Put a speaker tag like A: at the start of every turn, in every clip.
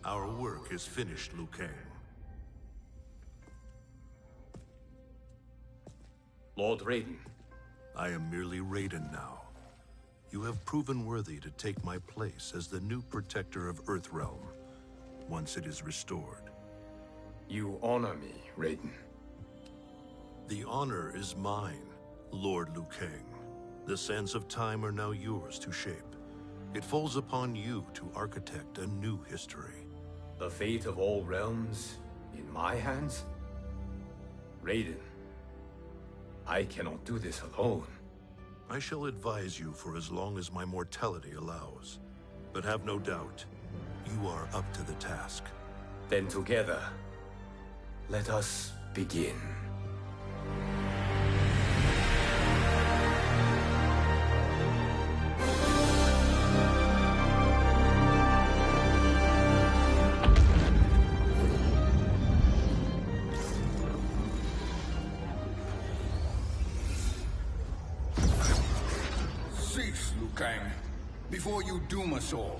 A: Our work is finished, Liu Kang.
B: Lord Raiden.
A: I am merely Raiden now. You have proven worthy to take my place as the new protector of Earthrealm, once it is restored.
B: You honor me, Raiden.
A: The honor is mine, Lord Liu Kang. The sands of time are now yours to shape. It falls upon you to architect a new history.
B: The fate of all realms in my hands? Raiden, I cannot do this alone.
A: I shall advise you for as long as my mortality allows. But have no doubt, you are up to the task.
B: Then together, let us begin.
C: Cease, Liu Kang, before you doom us all.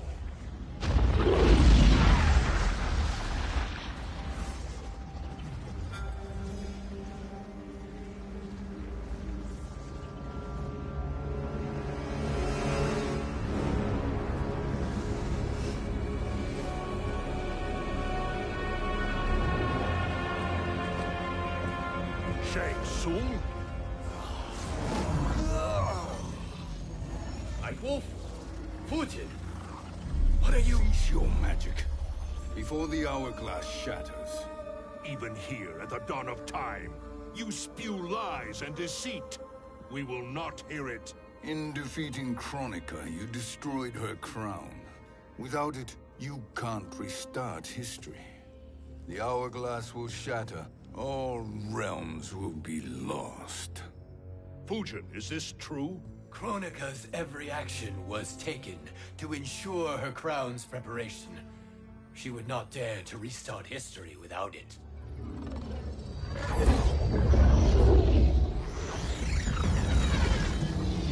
A: Shang Tsung?
B: Wolf, Fujin, what are you?
C: Cease your magic, before the hourglass shatters.
D: Even here at the dawn of time, you spew lies and deceit. We will not hear it.
C: In defeating Kronika, you destroyed her crown. Without it, you can't restart history. The hourglass will shatter. All realms will be lost.
D: Fujin, is this true?
B: Kronika's every action was taken to ensure her crown's preparation. She would not dare to restart history without it.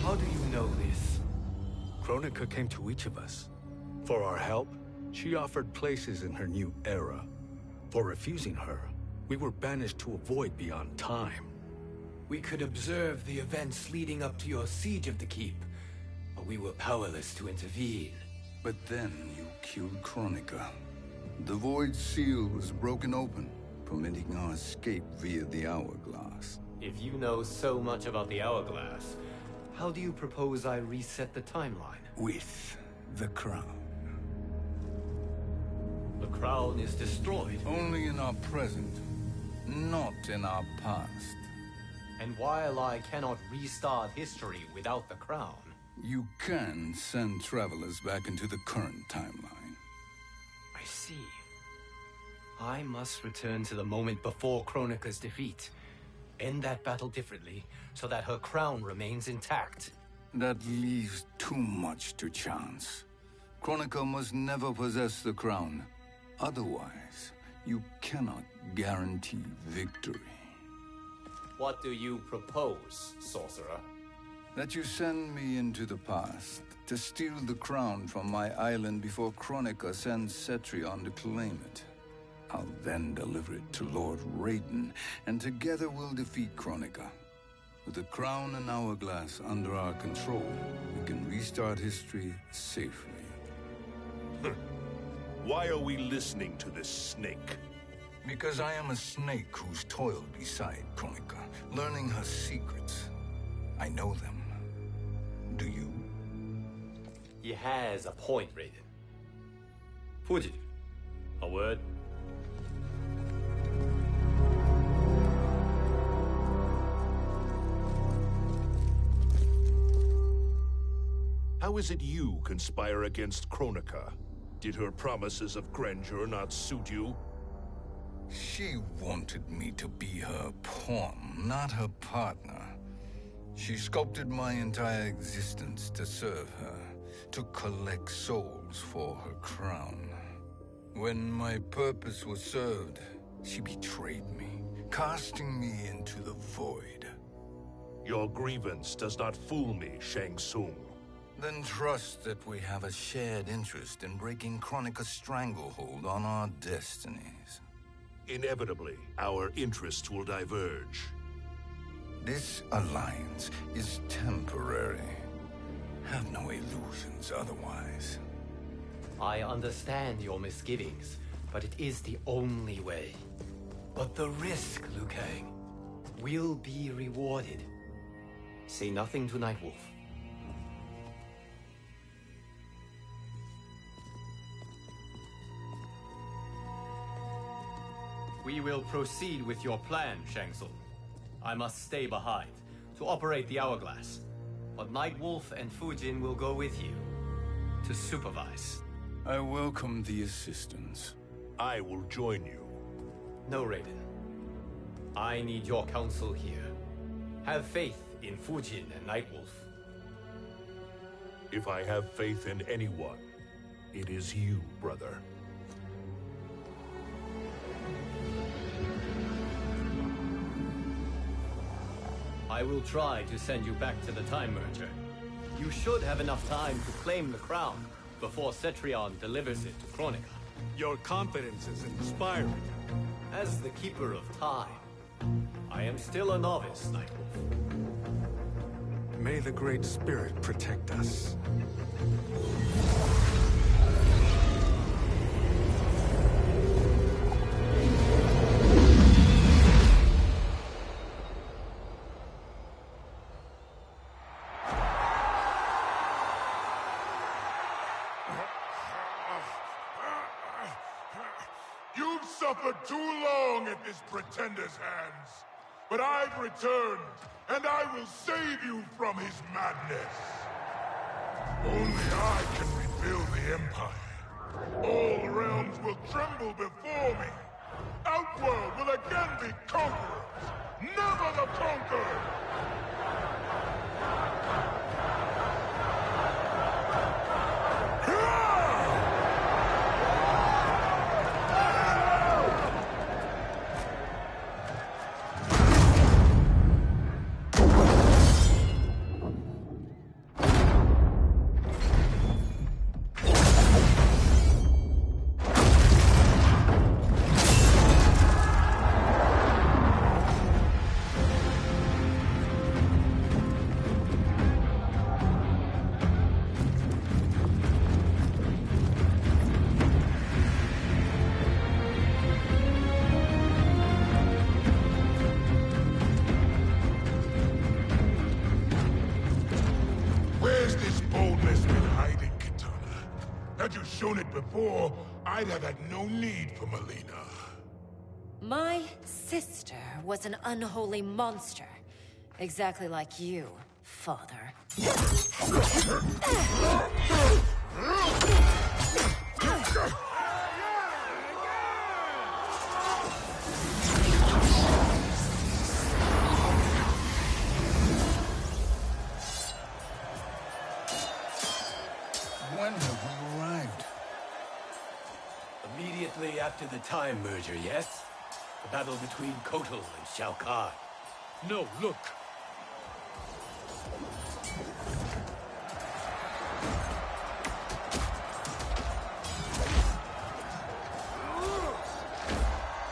B: How do you know this?
E: Kronika came to each of us. For our help, she offered places in her new era. For refusing her, we were banished to a void beyond time.
B: We could observe the events leading up to your siege of the keep, but we were powerless to intervene.
C: But then you killed Kronika. The void seal was broken open, permitting our escape via the hourglass.
B: If you know so much about the hourglass, how do you propose I reset the timeline?
C: With the crown.
B: The crown is destroyed.
C: Only in our present, not in our past.
B: And while I cannot restart history without the crown...
C: You can send travelers back into the current timeline.
B: I see. I must return to the moment before Kronika's defeat. End that battle differently, so that her crown remains intact.
C: That leaves too much to chance. Kronika must never possess the crown. Otherwise, you cannot guarantee victory.
B: What do you propose, sorcerer?
C: That you send me into the past to steal the crown from my island before Kronika sends Cetrion to claim it. I'll then deliver it to Lord Raiden, and together we'll defeat Kronika. With the crown and hourglass under our control, we can restart history safely.
D: Why are we listening to this snake?
C: Because I am a snake who's toiled beside Kronika, learning her secrets. I know them. Do you?
B: He has a point, Raiden. Fujin, a word?
D: How is it you conspire against Kronika? Did her promises of grandeur not suit you?
C: She wanted me to be her pawn, not her partner. She sculpted my entire existence to serve her, to collect souls for her crown. When my purpose was served, she betrayed me, casting me into the void.
D: Your grievance does not fool me, Shang Tsung.
C: Then trust that we have a shared interest in breaking Kronika's stranglehold on our destinies.
D: Inevitably, our interests will diverge.
C: This alliance is temporary. Have no illusions otherwise.
B: I understand your misgivings, but it is the only way. But the risk, Liu Kang, will be rewarded. Say nothing to Nightwolf. We will proceed with your plan, Shang Tsung. I must stay behind to operate the Hourglass. But Nightwolf and Fujin will go with you to supervise.
C: I welcome the assistance.
D: I will join you.
B: No, Raiden. I need your counsel here. Have faith in Fujin and Nightwolf.
D: If I have faith in anyone, it is you, brother.
B: I will try to send you back to the Time Merger. You should have enough time to claim the crown before Cetrion delivers it to Kronika.
E: Your confidence is inspiring.
B: As the Keeper of Time, I am still a novice, Nightwolf.
E: May the Great Spirit protect us.
F: You've suffered too long at this pretender's hands. But I've returned, and I will save you from his madness. Only I can rebuild the Empire. All realms will tremble before me. Outworld will again be conquerors, never the conquered! Had you shown it before, I'd have had no need for Melina.
G: My sister was an unholy monster. Exactly like you, father.
C: When have we arrived?
B: Immediately after the Time Merger, yes? The battle between Kotal and Shao Kahn.
E: No, look!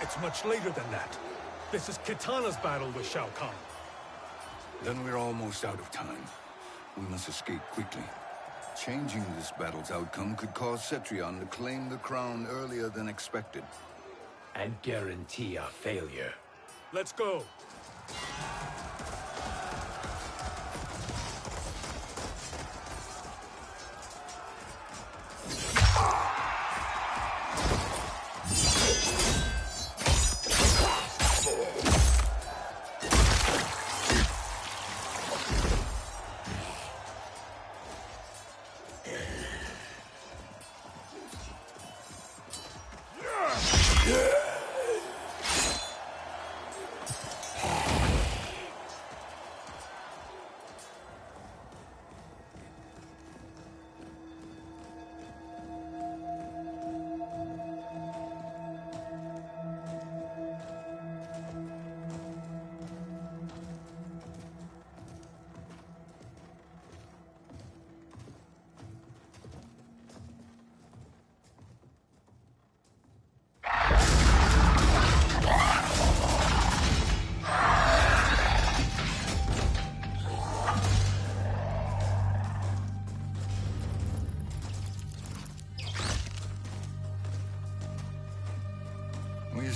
E: It's much later than that. This is Kitana's battle with Shao Kahn.
C: Then we're almost out of time. We must escape quickly. Changing this battle's outcome could cause Cetrion to claim the crown earlier than expected.
B: And guarantee our failure.
E: Let's go!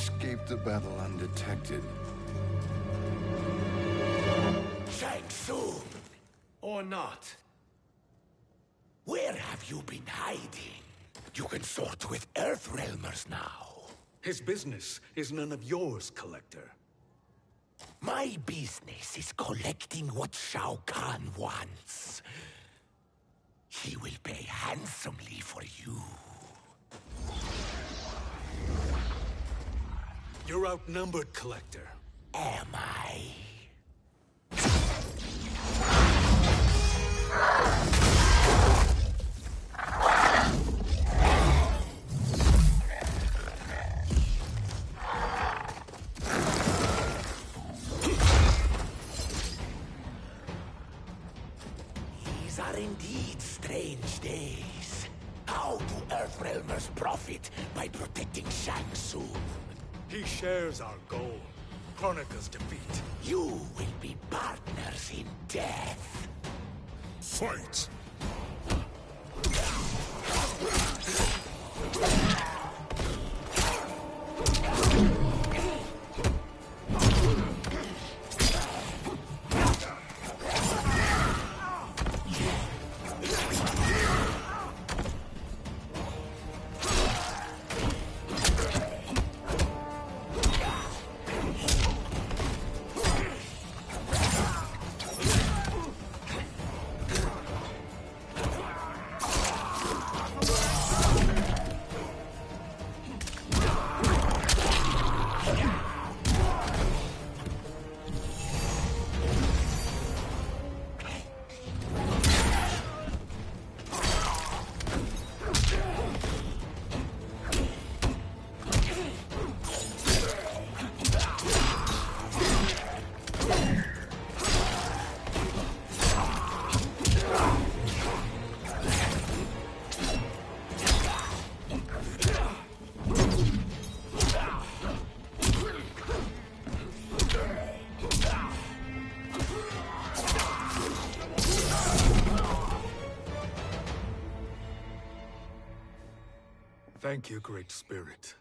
C: escaped the battle undetected.
H: Shang Tsung,
B: Or not.
H: where have you been hiding? You can sort with Earthrealmers now.
E: His business is none of yours, Collector.
H: My business is collecting what Shao Kahn wants. He will pay handsomely for you.
E: You're outnumbered, Collector.
H: Am I? These are indeed strange days. How do Earthrealmers profit by protecting Shang Tsung?
E: He shares our goal. Kronika's defeat.
H: You will be partners in death.
F: Fight!
E: Thank you, Great Spirit.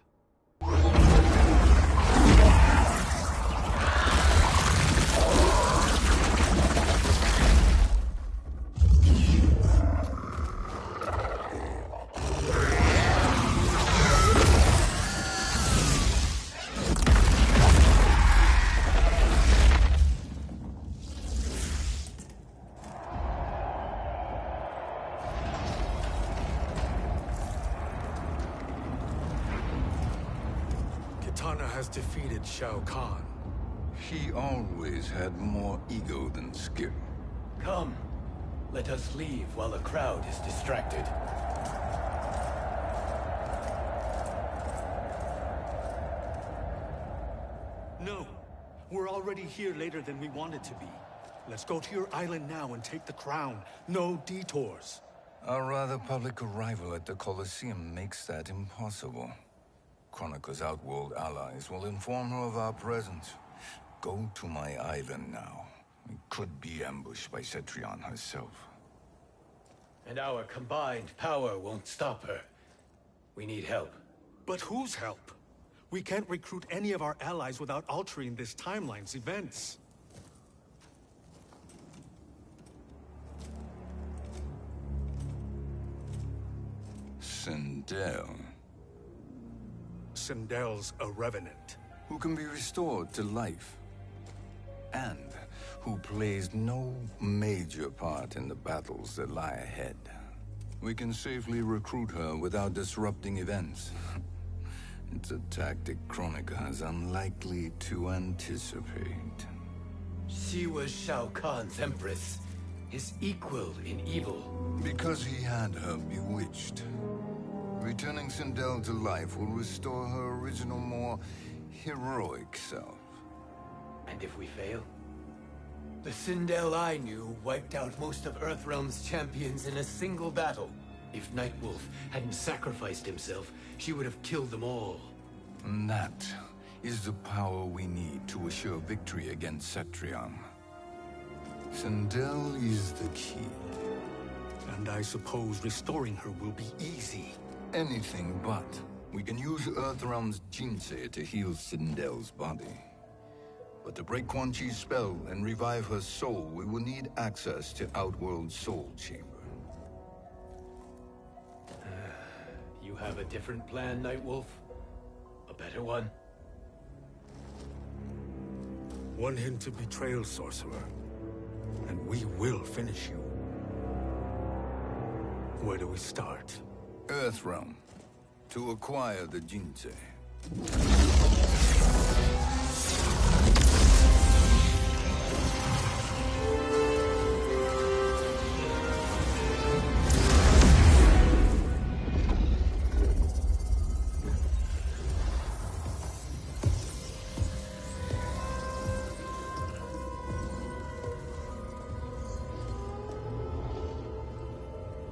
E: Kitana has defeated Shao Kahn.
C: He always had more ego than skill.
B: Come. Let us leave while the crowd is distracted.
E: No. We're already here later than we wanted to be. Let's go to your island now and take the crown. No detours.
C: Our rather public arrival at the Colosseum makes that impossible. Kronika's outworld allies will inform her of our presence. Go to my island now. We could be ambushed by Cetrion herself.
B: And our combined power won't stop her. We need help.
E: But whose help? We can't recruit any of our allies without altering this timeline's events.
C: Sindel,
E: Sindel's a revenant.
C: who can be restored to life, and who plays no major part in the battles that lie ahead. We can safely recruit her without disrupting events. It's a tactic Kronika is unlikely to anticipate.
B: She was Shao Kahn's empress, his equal in evil.
C: Because he had her bewitched. Returning Sindel to life will restore her original, more heroic self.
B: And if we fail? The Sindel I knew wiped out most of Earthrealm's champions in a single battle. If Nightwolf hadn't sacrificed himself, she would have killed them all.
C: And that is the power we need to assure victory against Cetrion. Sindel is the key.
E: And I suppose restoring her will be easy.
C: Anything but. We can use Earthrealm's Jinsei to heal Sindel's body. But to break Quan Chi's spell and revive her soul, we will need access to Outworld's Soul Chamber.
B: You have a different plan, Nightwolf? A better one?
E: One hint to betrayal, Sorcerer, and we will finish you. Where do we start?
C: Earthrealm. To acquire the Jinsei.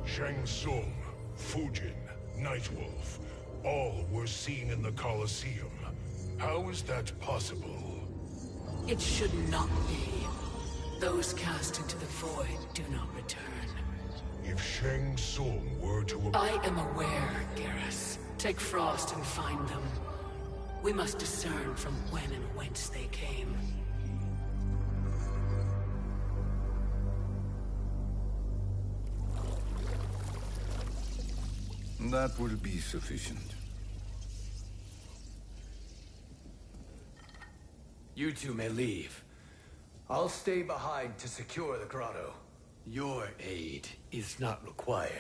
F: Shang Tsung, Fujin, Nightwolf, all were seen in the Colosseum. How is that possible?
I: It should not be. Those cast into the void do not return.
F: If Shang Tsung were to...
I: I am aware, Garrus. Take Frost and find them. We must discern from when and whence they came.
C: That will be sufficient.
B: You two may leave. I'll stay behind to secure the grotto. Your aid is not required.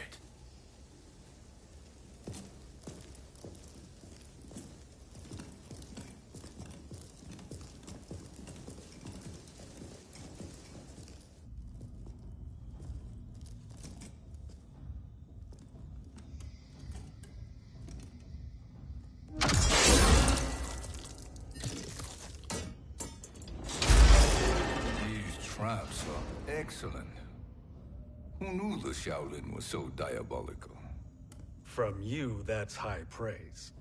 C: Traps are excellent. Who knew the Shaolin was so diabolical?
E: From you, that's high praise.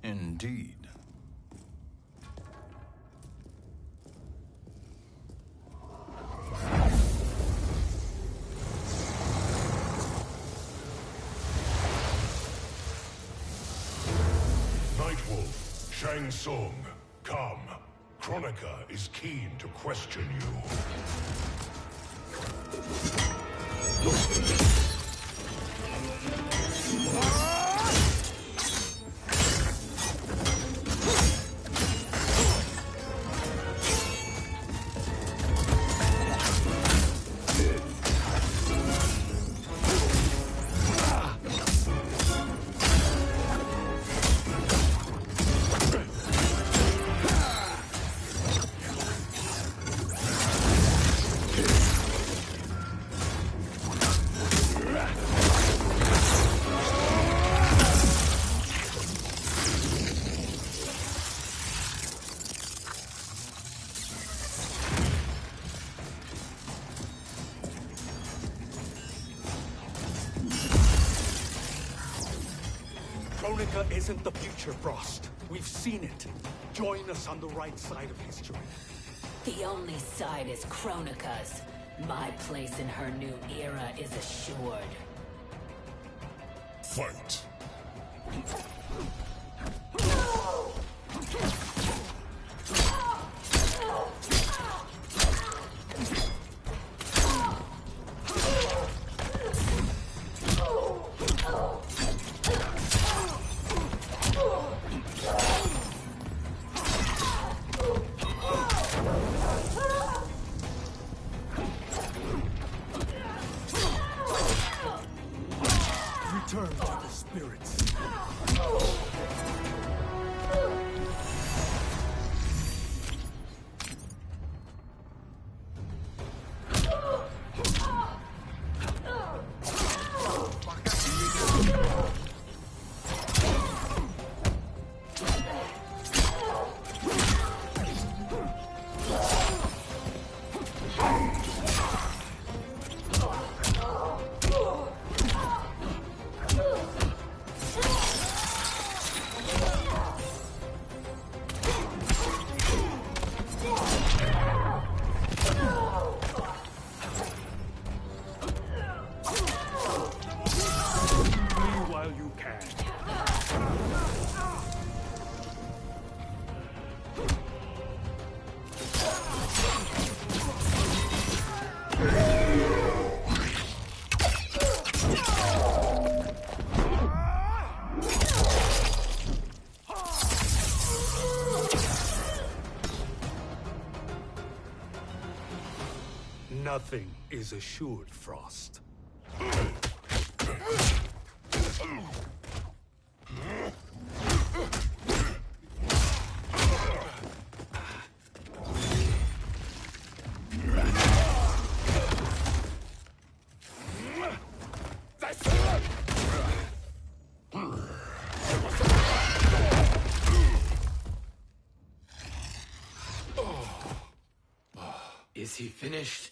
C: Indeed.
F: Nightwolf, Shang Tsung, come. Kronika is keen to question you.
E: Kronika isn't the future, Frost. We've seen it. Join us on the right side of history.
I: The only side is Kronika's. My place in her new era is assured.
F: Fight.
E: Return to the spirits. Nothing is assured, Frost.
B: Is he finished?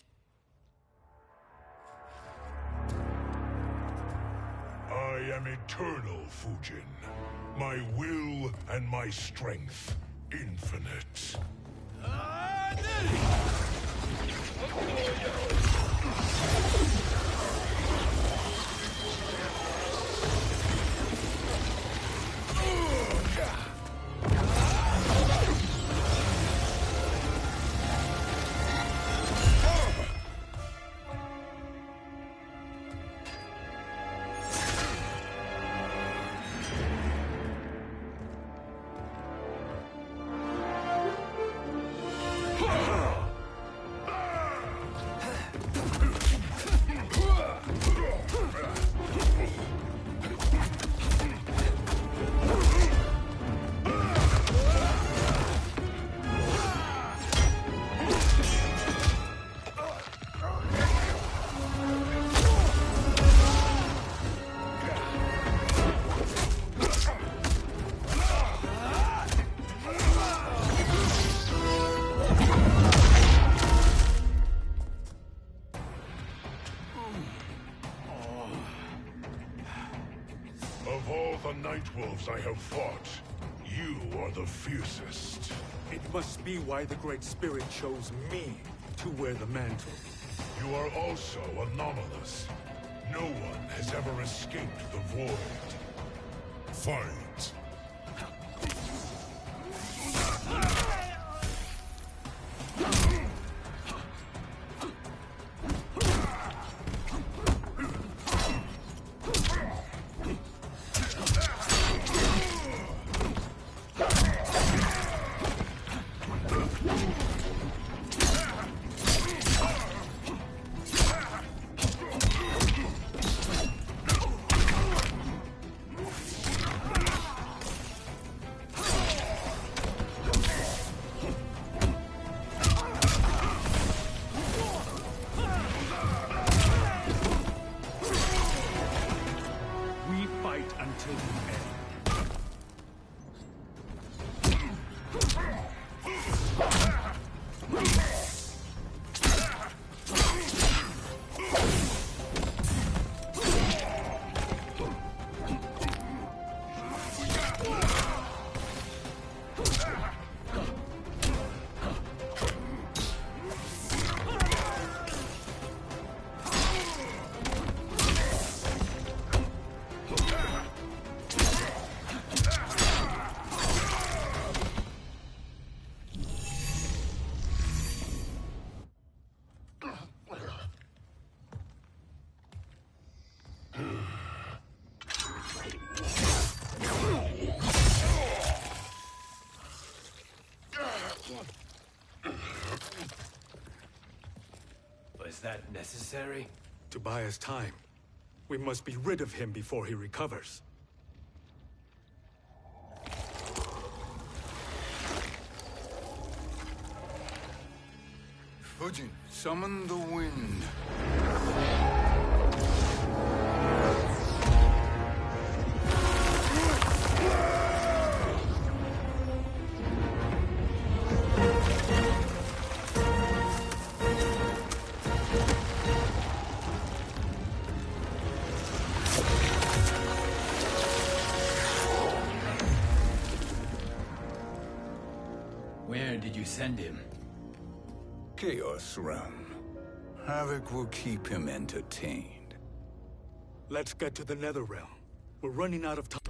F: I am eternal, Fujin. My will and my strength, infinite. Of all the Nightwolves I have fought, you are the fiercest.
E: It must be why the Great Spirit chose me to wear the mantle.
F: You are also anomalous. No one has ever escaped the void. Fight!
E: We fight until the end.
B: Was that necessary?
E: To buy us time. We must be rid of him before he recovers.
C: Fujin, summon the wind.
B: Where did you send him?
C: Chaos Realm. Havoc will keep him entertained.
E: Let's get to the Netherrealm. We're running out of time.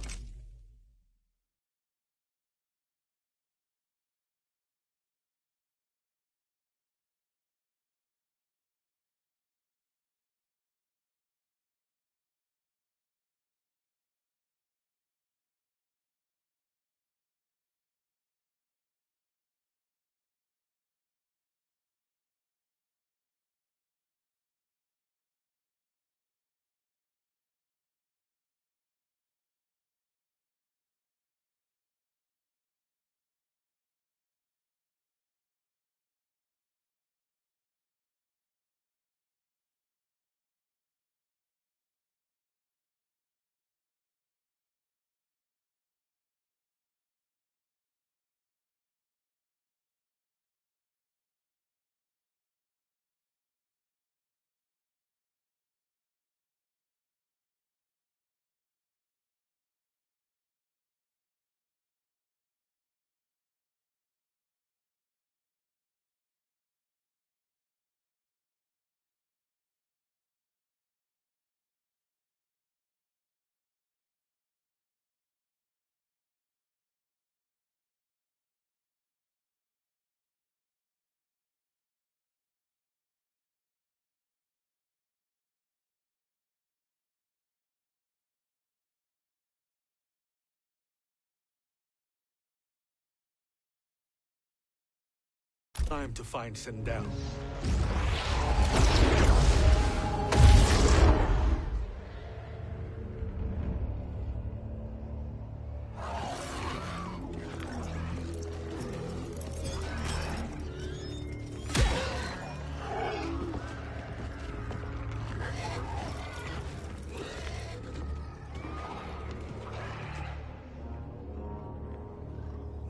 E: Time to find Sindel.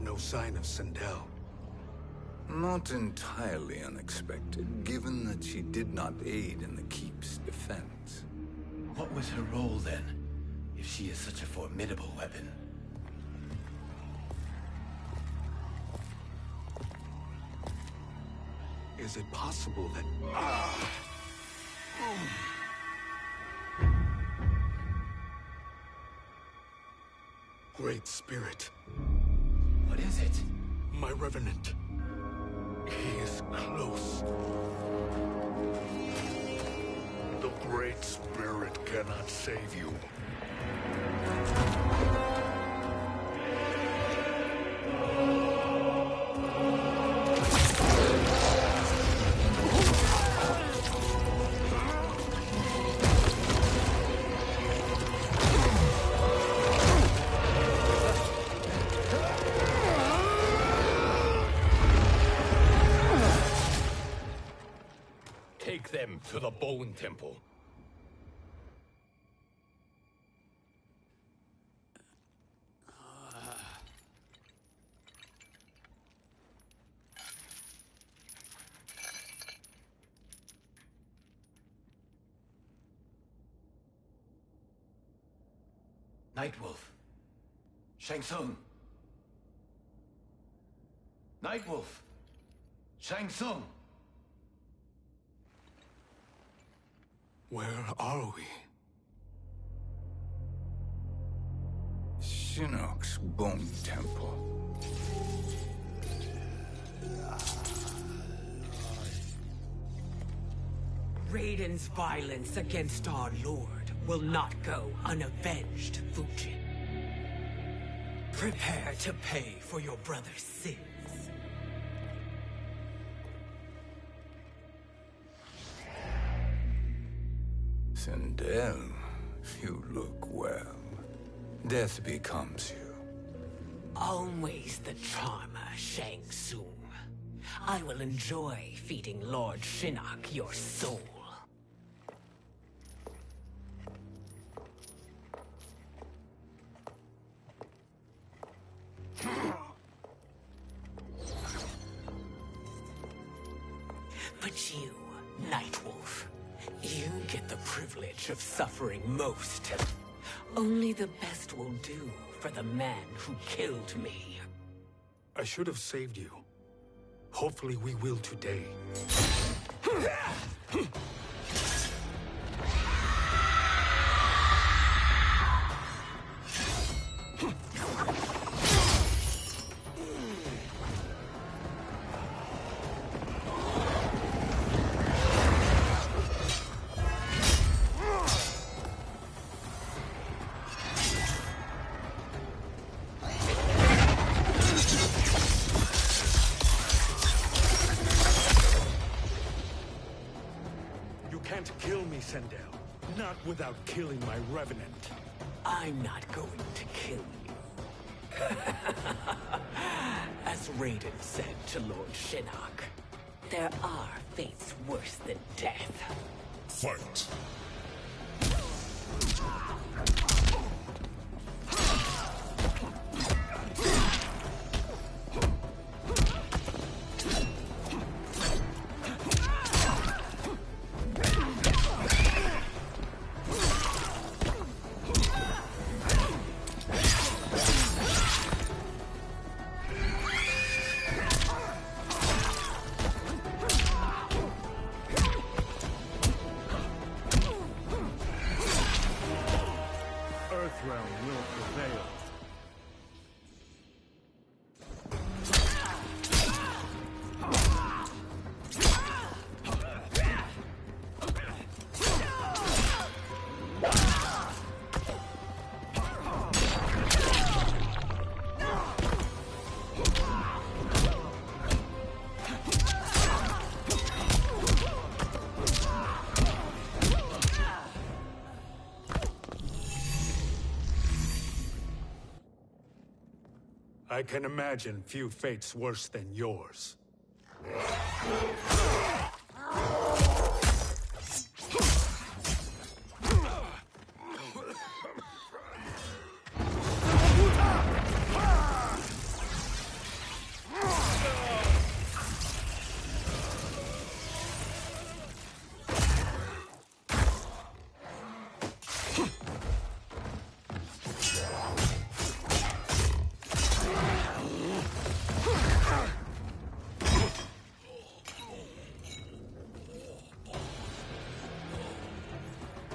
E: No sign of Sindel.
C: Not entirely unexpected, given that she did not aid in the Keep's defense.
B: What was her role then, if she is such a formidable weapon?
E: Is it possible that... Great Spirit.
B: What is it?
E: My Revenant. He is close.
D: The Great Spirit cannot save you.
B: Take them to the Bone Temple. Nightwolf. Shang Tsung. Nightwolf. Shang Tsung.
E: Where are we?
C: Shinnok's Bone Temple.
J: Raiden's violence against our Lord will not go unavenged, Fujin. Prepare to pay for your brother's sins.
C: Sindel, you look well. Death becomes you.
J: Always the charmer, Shang Tsung. I will enjoy feeding Lord Shinnok your soul. But you, Nightwolf, you get the privilege of suffering most. Only the best will do for the man who killed me.
E: I should have saved you. Hopefully we will today. Kill me, Sindel. Not without killing my Revenant.
J: I'm not going to kill you. As Raiden said to Lord Shinnok, there are fates worse than death.
F: Fight.
E: Earthrealm will prevail. I can imagine few fates worse than yours.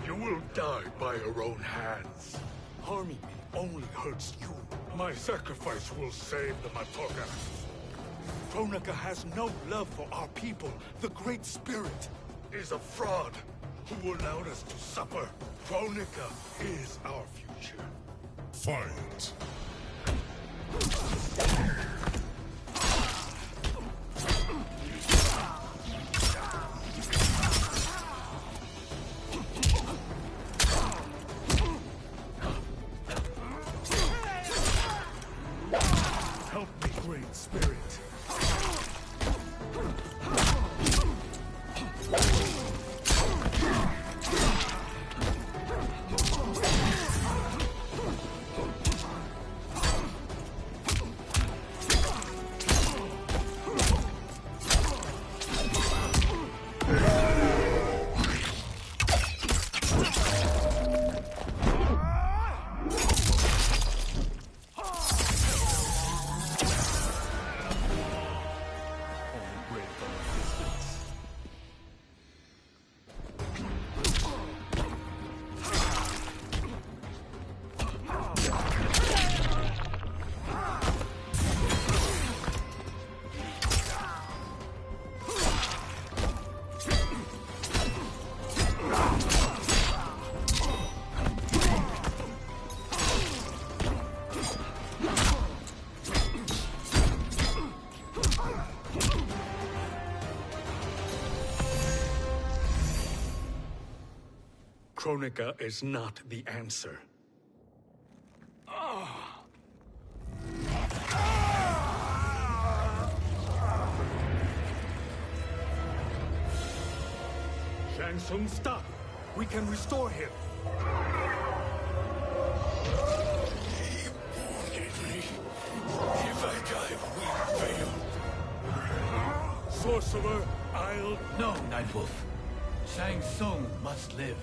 F: You will die by your own hands.
E: Harming me only hurts you.
F: My sacrifice will save the Matoka.
E: Kronika has no love for our people. The Great Spirit
F: Is a fraud who allowed us to suffer. Kronika is our future. Fight.
E: Help me, Great Spirit. Kronika is not the answer. Shang Tsung, stop! We can restore him!
F: He wounded me. If I die, we fail.
E: Sorcerer, I'll...
B: No, Nightwolf. Shang Tsung must live.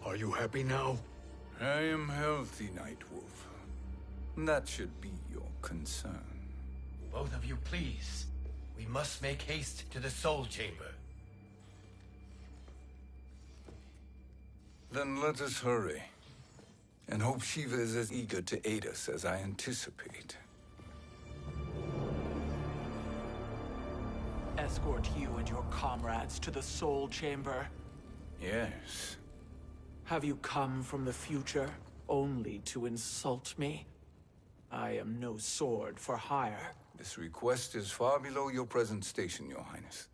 E: Are you happy now?
C: I am healthy, Nightwolf. That should be your concern.
B: Both of you, please. We must make haste to the Soul Chamber.
C: Then let us hurry. And hope Shiva is as eager to aid us as I anticipate.
K: Escort you and your comrades to the Soul Chamber.
C: Yes.
K: Have you come from the future only to insult me? I am no sword for hire.
C: This request is far below your present station, Your Highness.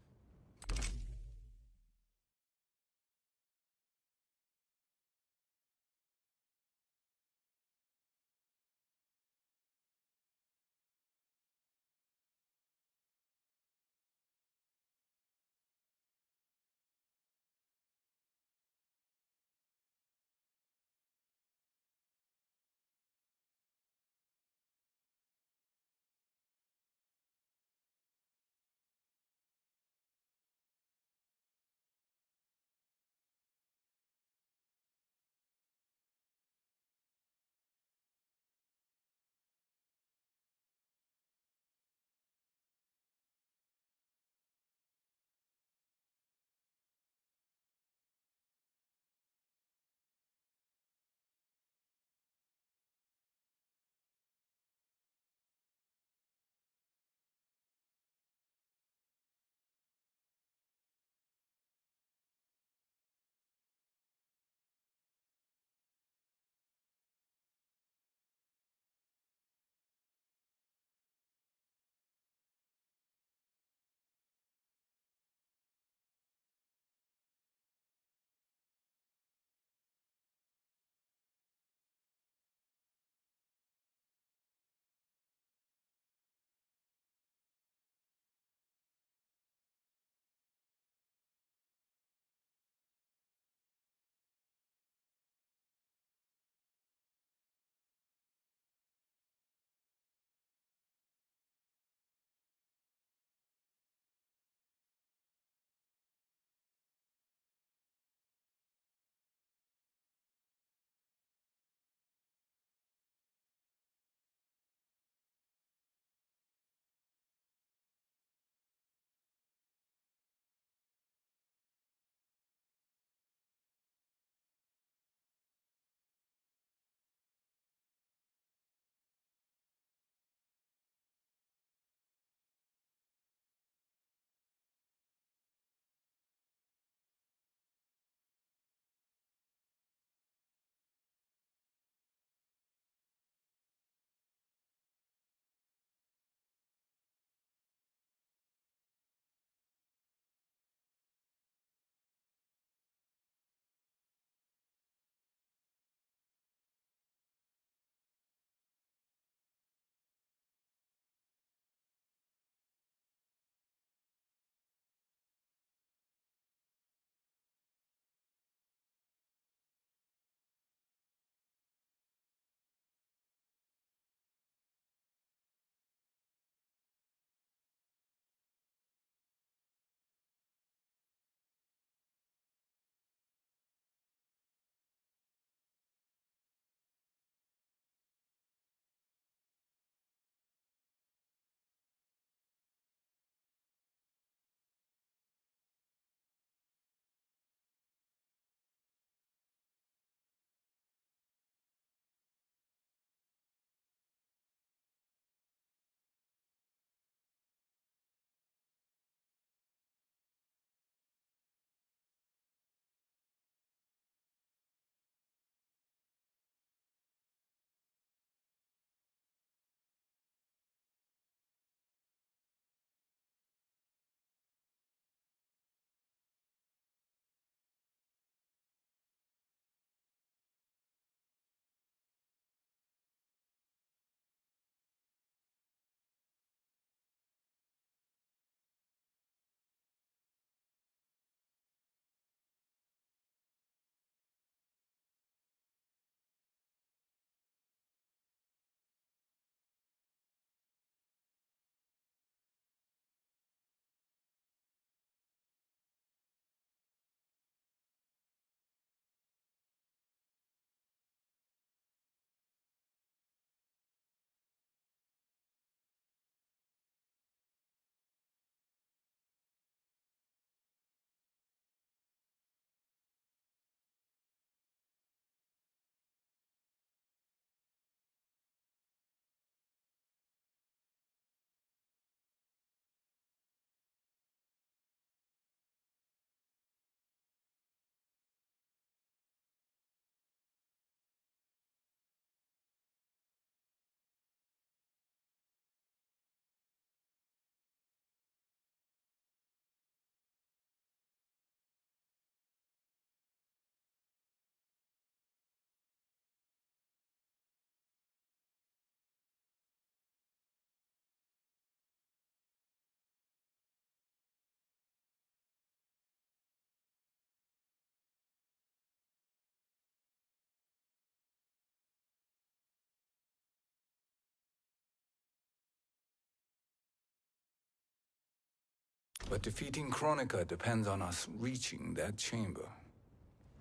C: But defeating Kronika depends on us reaching that chamber.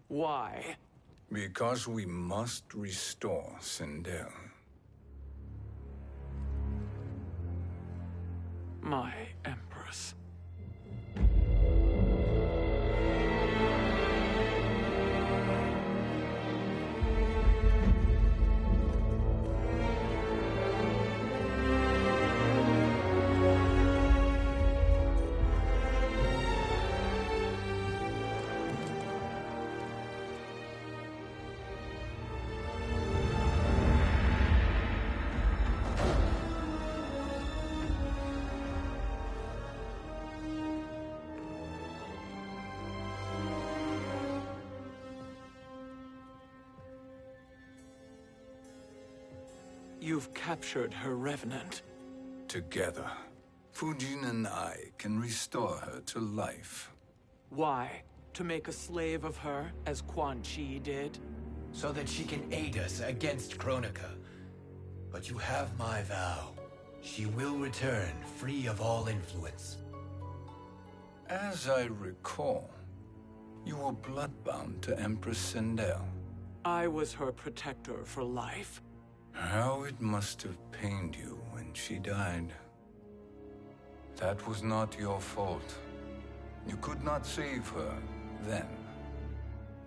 K: Why?
C: Because we must restore Sindel.
K: My Empress. You've captured her revenant.
C: Together, Fujin and I can restore her to life.
K: Why? To make a slave of her, as Quan Chi did?
B: So that she can aid us against Kronika. But you have my vow. She will return free of all influence.
C: As I recall, you were bloodbound to Empress Sindel.
K: I was her protector for life.
C: How it must have pained you when she died. That was not your fault. You could not save her then.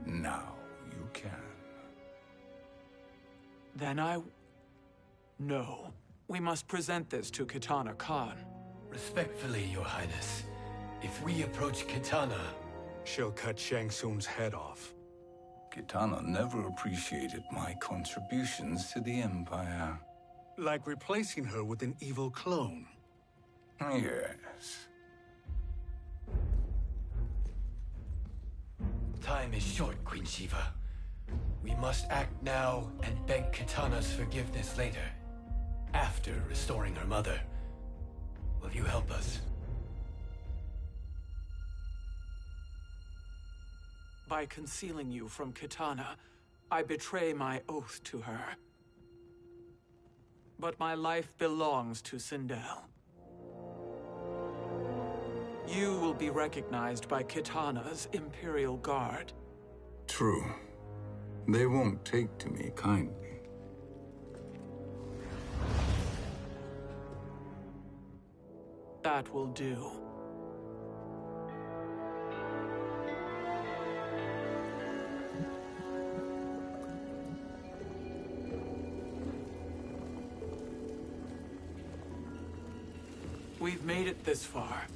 C: Now you can.
K: Then No. We must present this to Kitana Khan.
B: Respectfully, Your Highness. If we approach Kitana...
E: She'll cut Shang Tsung's head off.
C: Kitana never appreciated my contributions to the Empire.
E: Like replacing her with an evil clone.
C: Yes.
B: Time is short, Queen Shiva. We must act now and beg Kitana's forgiveness later. After restoring her mother. Will you help us?
K: By concealing you from Kitana, I betray my oath to her. But my life belongs to Sindel. You will be recognized by Kitana's Imperial Guard.
C: True. They won't take to me kindly.
K: That will do. We've made it this far.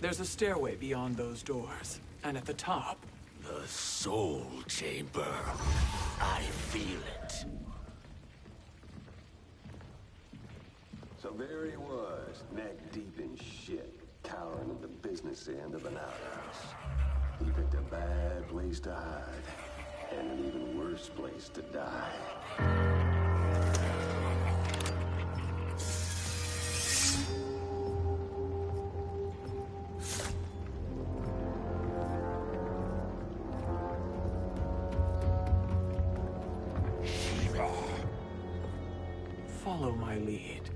K: There's a stairway beyond those doors, and at the top...
H: The Soul Chamber. I feel it.
L: So there he was, neck deep in shit, cowering at the business end of an outhouse. He picked a bad place to hide, and an even worse place to die.
K: Follow my lead.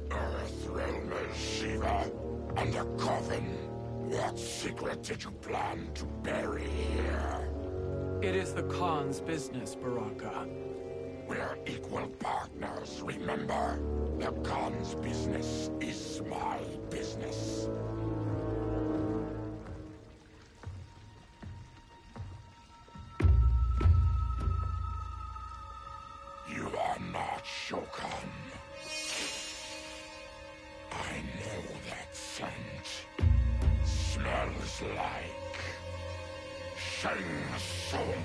H: Earthrealmer Shiva, and a coven. What secret did you plan to bury here?
K: It is the Khan's business, Baraka.
H: We're equal partners, remember? The Khan's business is my business. You are not Shokan. I know that scent. Smells like Shang Tsung.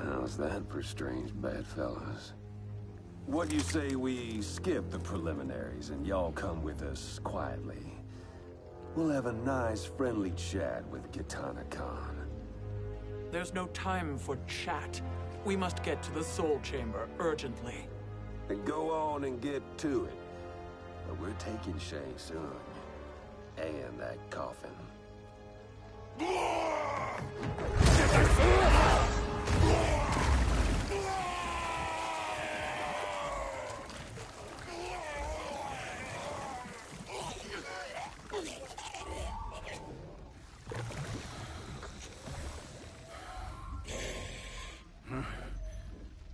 L: How's that for strange bedfellows? What do you say we skip the preliminaries and y'all come with us quietly? We'll have a nice, friendly chat with Kitana Khan.
K: There's no time for chat. We must get to the Soul Chamber urgently.
L: Then go on and get to it. But we're taking Shay soon. And that coffin.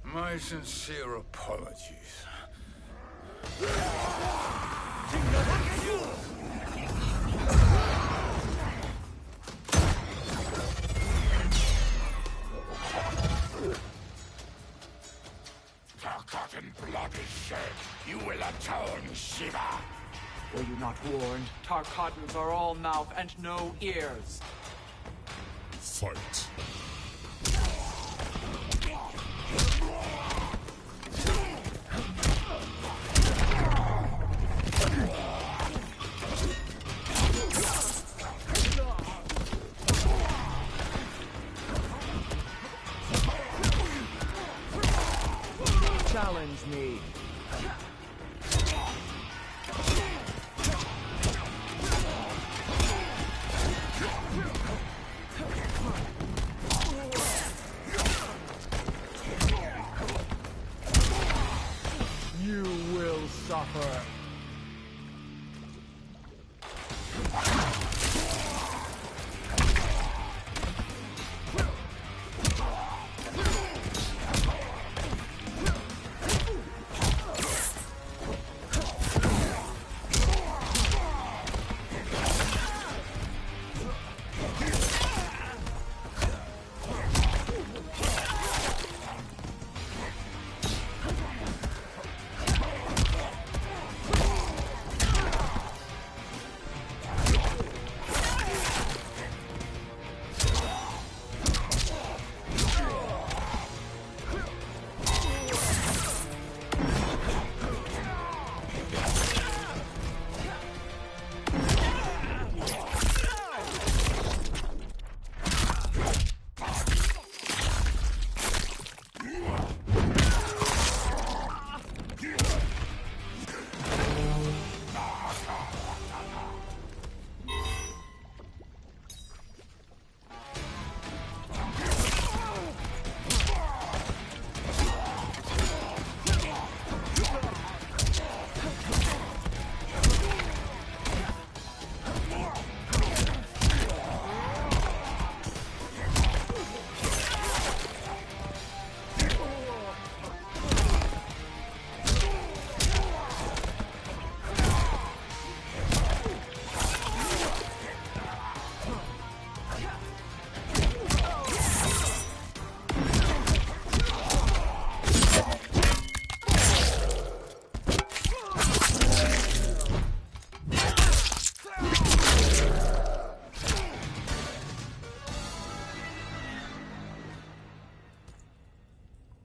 C: My sincere apologies.
H: Forgotten blood is shed. You will atone, Shiva.
K: Were you not warned? Tarkatans are all mouth and no ears.
F: Fight.
K: Challenge me. You will suffer.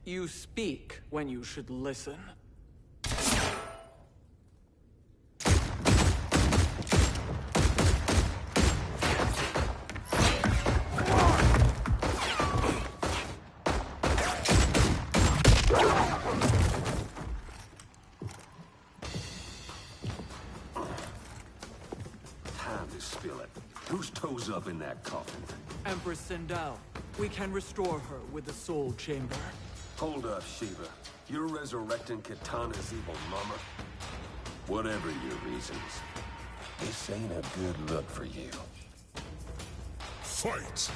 K: You speak when you should listen.
L: Time to spill it. Whose toes up in that coffin?
K: Empress Sindel. We can restore her with the soul chamber.
L: Hold up, Shiva. You're resurrecting Kitana's evil mama? Whatever your reasons, this ain't a good look for you.
F: Fight!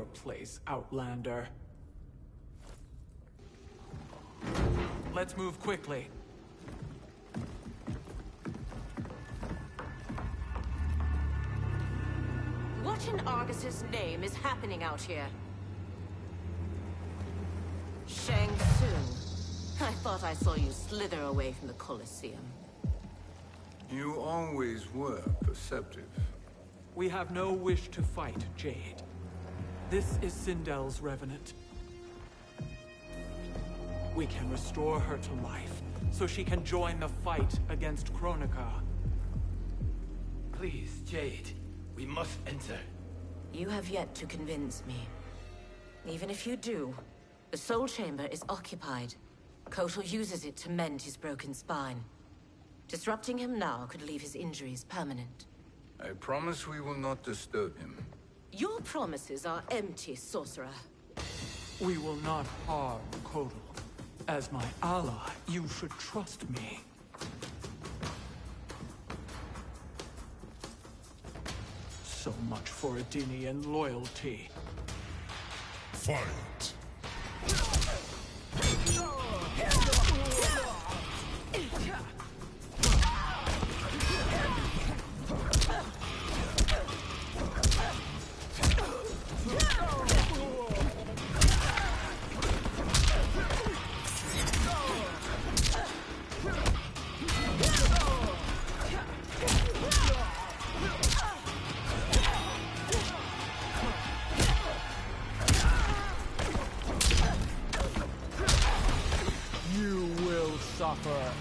K: your place, Outlander. Let's move quickly.
G: What in Argus's name is happening out here? Shang Tsung. I thought I saw you slither away from the Colosseum.
C: You always were perceptive.
K: We have no wish to fight, Jade. This is Sindel's Revenant. We can restore her to life, so she can join the fight against Kronika.
B: Please, Jade. We must enter.
G: You have yet to convince me. Even if you do, the Soul Chamber is occupied. Kotal uses it to mend his broken spine. Disrupting him now could leave his injuries permanent.
C: I promise we will not disturb him.
G: Your promises are empty, sorcerer.
K: We will not harm Kotal. As my ally, you should trust me. So much for Adenian loyalty.
F: Fight!
K: You will suffer.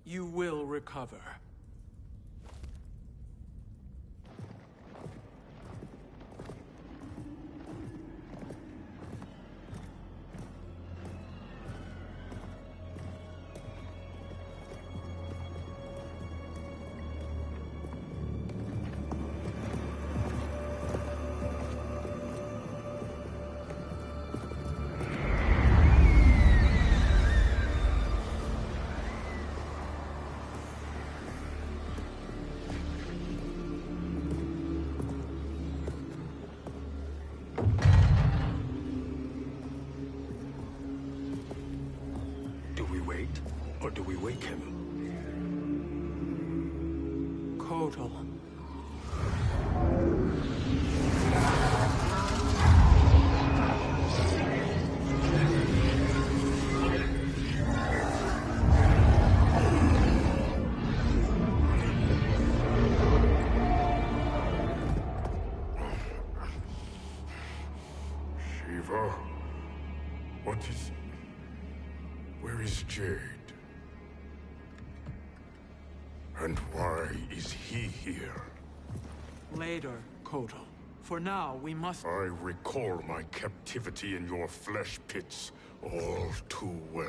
K: You will recover.
E: Or do we wake him?
K: Kotal.
F: Shiva? What is... Where is Jade? And why is he here?
K: Later, Kotal. For now, we must...
F: I recall my captivity in your flesh pits all too well.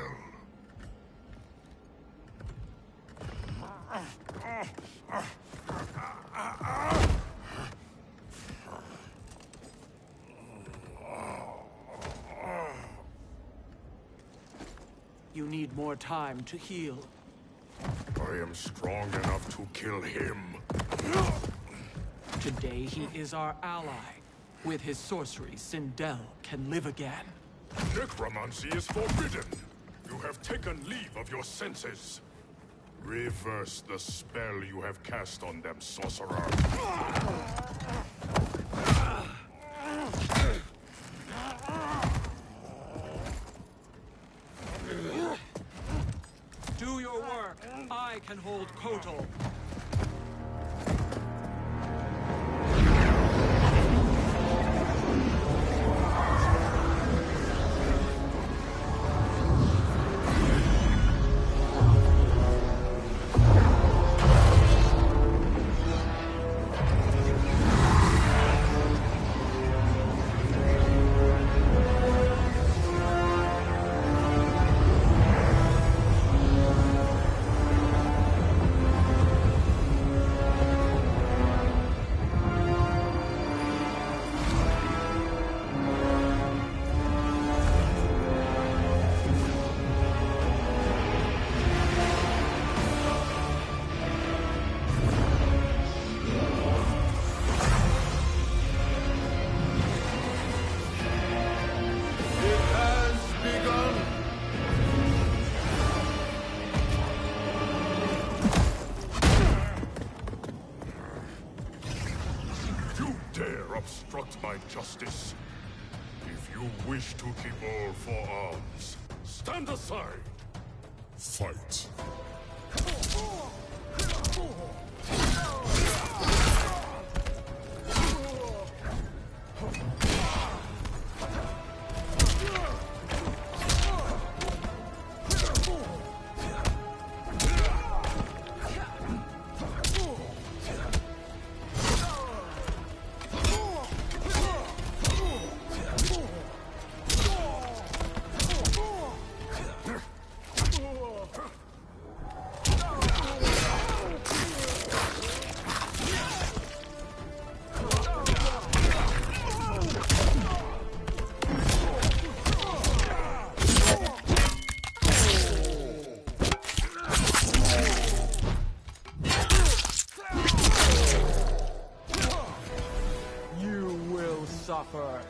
K: You need more time to heal.
F: I am strong enough to kill him.
K: Today he is our ally. With his sorcery, Sindel can live again.
F: Necromancy is forbidden. You have taken leave of your senses. Reverse the spell you have cast on them, sorcerer.
K: Do your work. I can hold Kotal.
F: obstruct my justice. If you wish to keep all four arms, stand aside. Fight.
K: Suffer.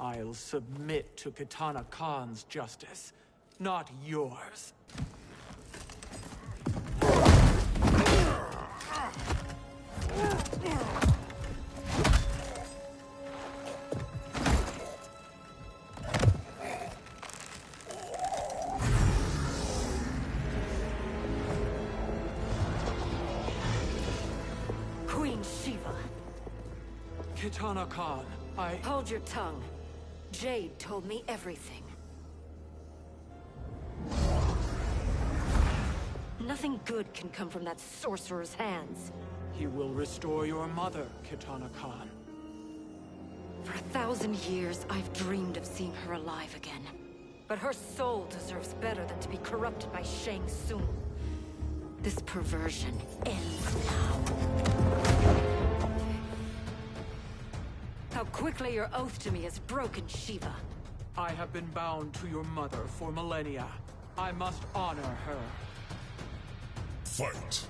K: I'll submit to Kitana Khan's justice, not yours.
M: Queen Shiva.
K: Kitana Khan,
M: Hold your tongue. Jade told me everything. Nothing good can come from that sorcerer's hands.
K: He will restore your mother, Kitana Khan.
M: For 1,000 years, I've dreamed of seeing her alive again. But her soul deserves better than to be corrupted by Shang Tsung. This perversion ends now. How quickly your oath to me has broken, Shiva.
K: I have been bound to your mother for millennia. I must honor her.
F: Fight.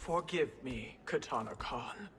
K: Forgive me, Kitana Khan.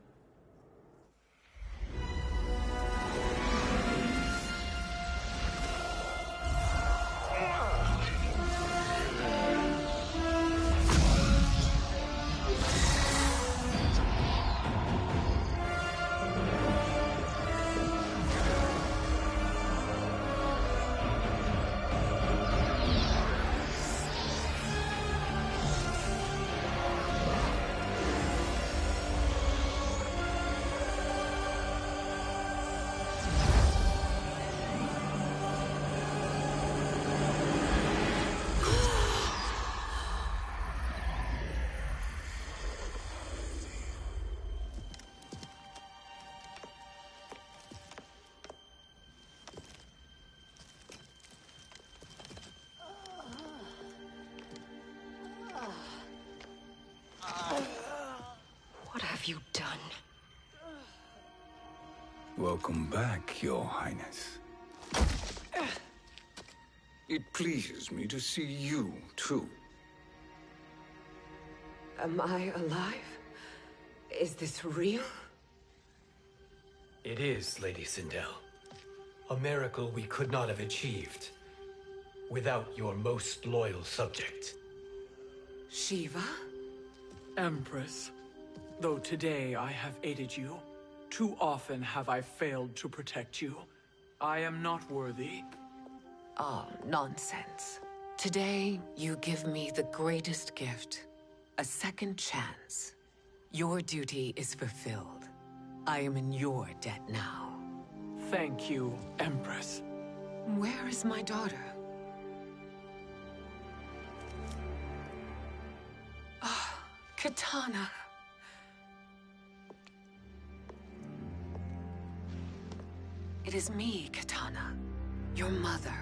C: Welcome back, Your Highness. It pleases me to see you, too.
J: Am I alive? Is this real?
B: It is, Lady Sindel. A miracle we could not have achieved without your most loyal subject.
J: Shiva?
K: Empress, though today I have aided you, too often have I failed to protect you. I am not worthy.
J: Oh, nonsense. Today, you give me the greatest gift. A second chance. Your duty is fulfilled. I am in your debt now.
K: Thank you, Empress.
J: Where is my daughter? Ah, Katana. It is me, Katana. Your mother.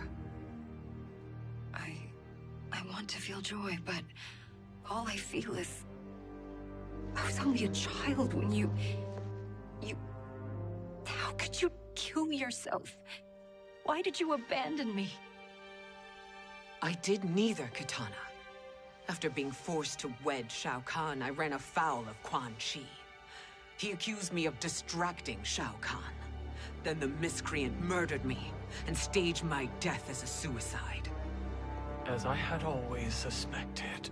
M: I want to feel joy, but all I feel is... I was only a child when you... How could you kill yourself? Why did you abandon me?
J: I did neither, Katana. After being forced to wed Shao Kahn, I ran afoul of Quan Chi. He accused me of distracting Shao Kahn. Then the miscreant murdered me and staged my death as a suicide.
K: As I had always suspected.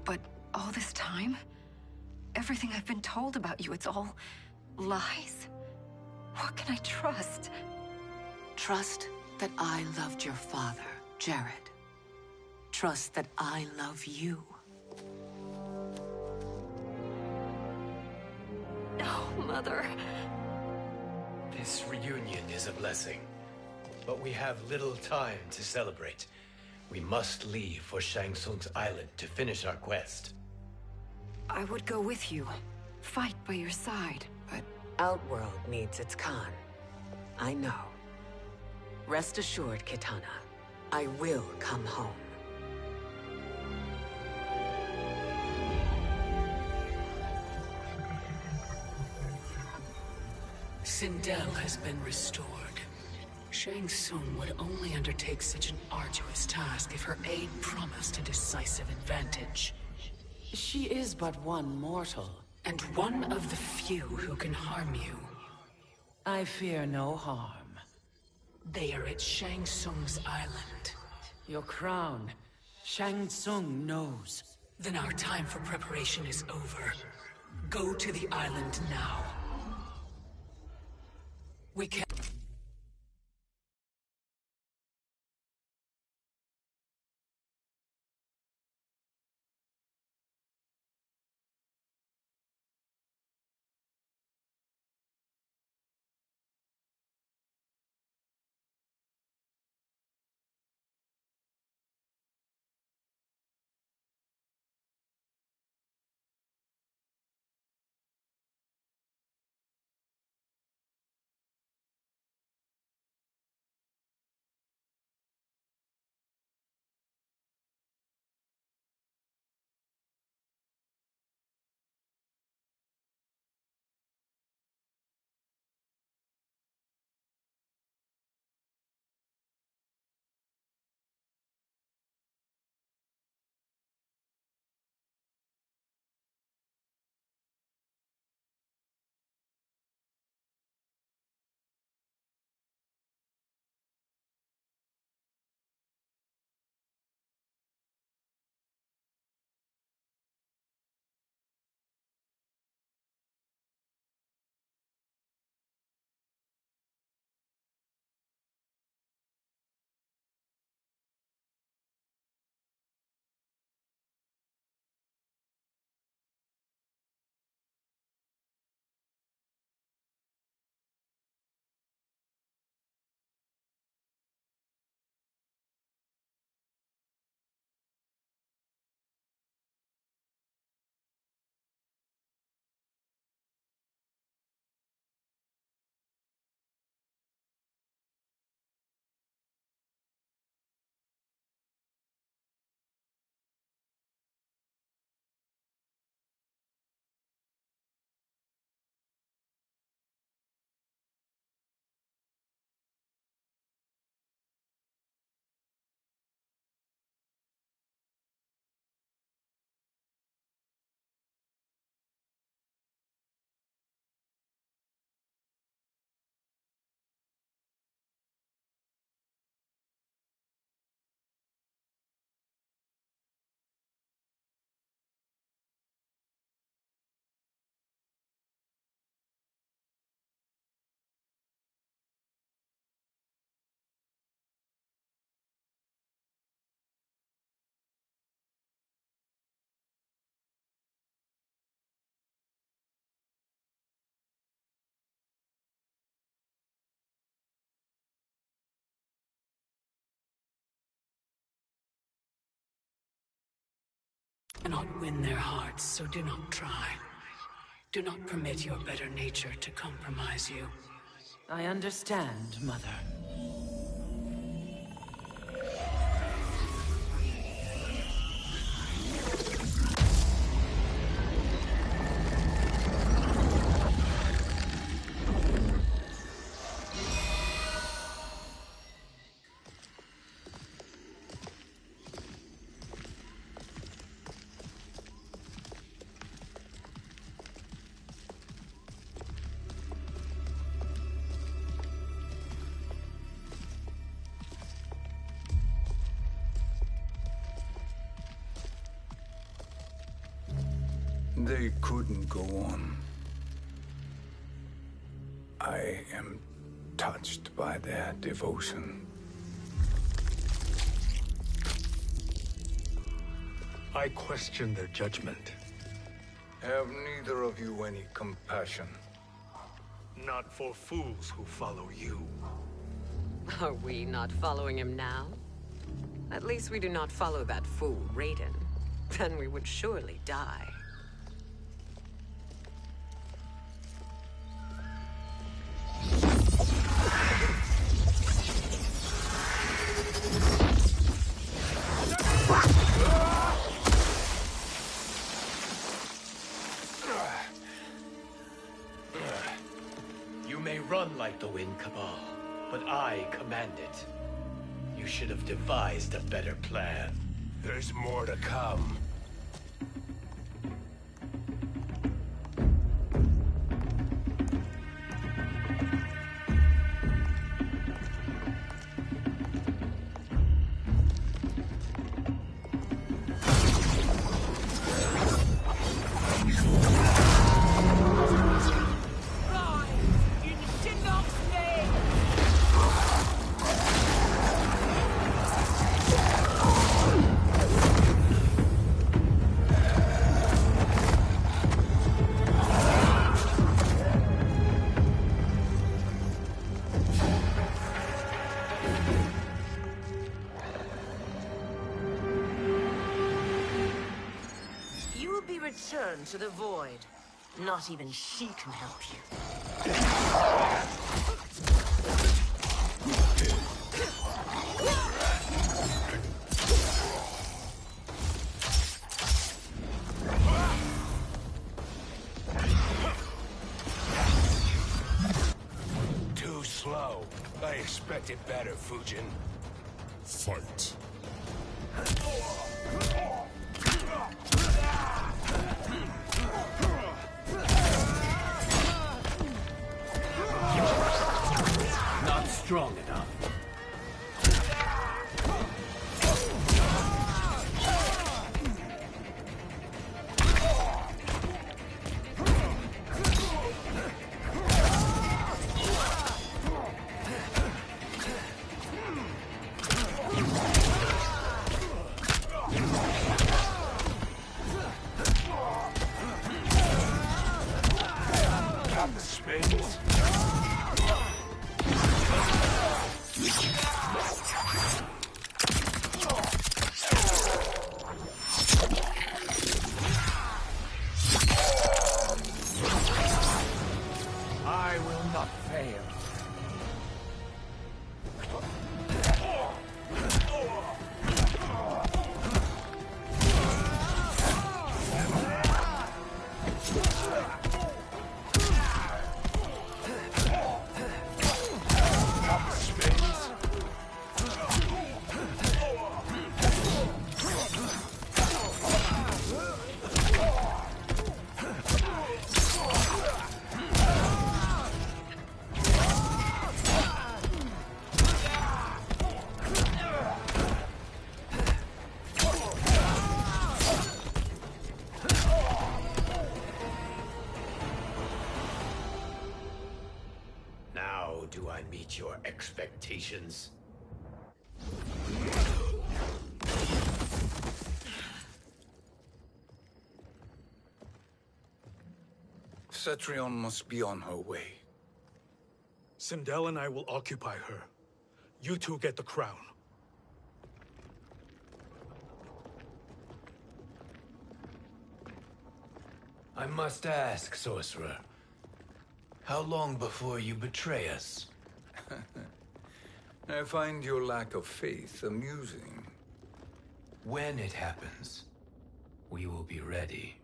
M: But all this time? Everything I've been told about you, it's all lies? What can I trust?
J: Trust that I loved your father, Jared. Trust that I love you.
M: No, Mother.
B: This reunion is a blessing, but we have little time to celebrate. We must leave for Shang Tsung's island to finish our quest.
M: I would go with you. Fight by your side.
J: But Outworld needs its Khan. I know. Rest assured, Kitana. I will come home.
I: Sindel has been restored. Shang Tsung would only undertake such an arduous task if her aid promised a decisive advantage. She is but one mortal, and one of the few who can harm you. I fear no harm. They are at Shang Tsung's island. Your crown, Shang Tsung knows. Then our time for preparation is over. Go to the island now. We can... cannot win their hearts, so do not try. Do not permit your better nature to compromise you.
K: I understand, Mother.
C: They couldn't go on. I am touched by their devotion.
E: I question their judgment.
C: Have neither of you any compassion?
E: Not for fools who follow you.
J: Are we not following him now? At least we do not follow that fool, Raiden. Then we would surely die.
B: You may run like the Wind Cabal, but I command it. You should have devised a better plan.
H: There's more to come.
G: Return to the void. Not even she can help you.
H: Too slow. I expected better, Fujin.
F: Fight.
B: Not strong enough.
H: Got the spins.
B: I will not fail. Now do I meet your expectations?
C: Cetrion must be on her way.
E: Sindel and I will occupy her. You two get the crown.
N: I must ask, sorcerer. How long before you betray us?
C: I find your lack of faith amusing.
N: When it happens, we will be ready.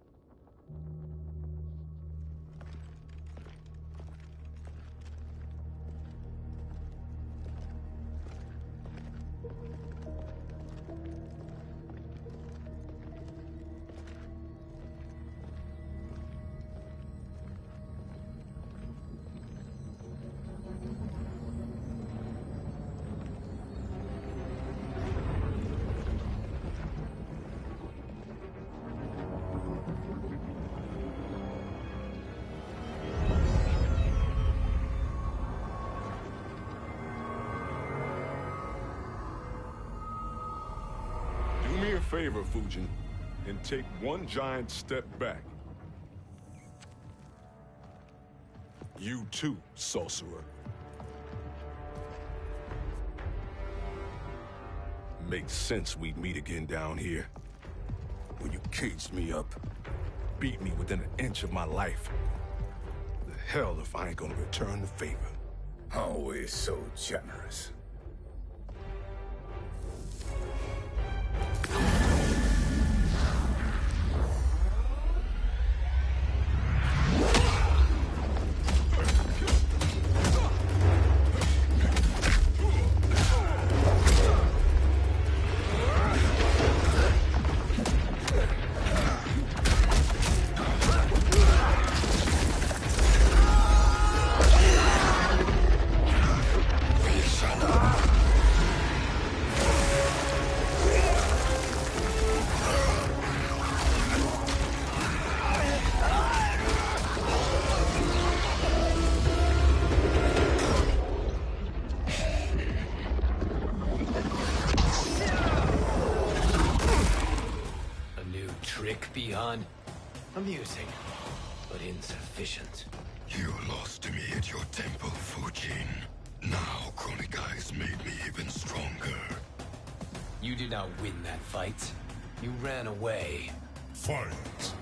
F: Do me a favor, Fujin, and take one giant step back. You too, sorcerer. Makes sense we'd meet again down here. When you caged me up, beat me within an inch of my life. The hell if I ain't gonna return the favor.
C: Always so generous.
N: Beyond amusing, but insufficient.
O: You lost to me at your temple, Fujin. Now Kronika has made me even stronger.
N: You did not win that fight. You ran away.
O: Fight!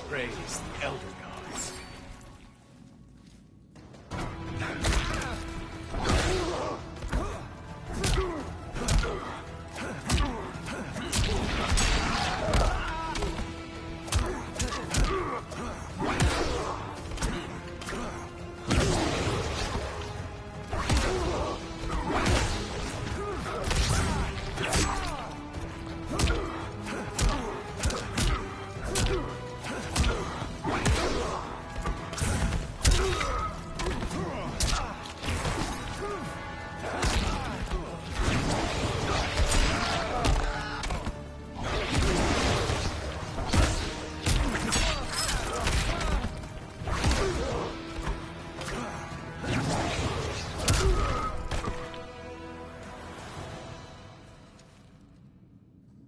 N: Praise the Elder Gods.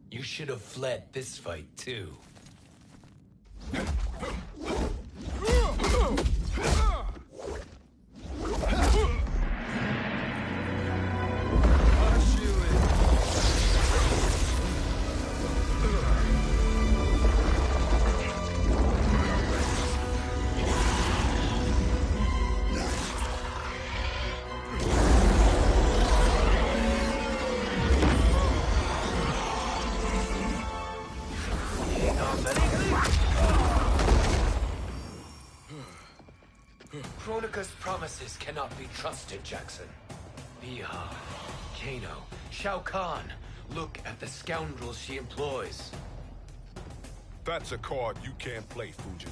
N: You should have fled this fight, too. Kronika's promises cannot be trusted, Jackson. Biha, Kano, Shao Kahn. Look at the scoundrels she employs.
D: That's a card you can't play, Fujin.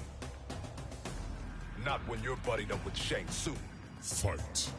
D: Not when you're buddied up with Shang Tsung.
O: Fight.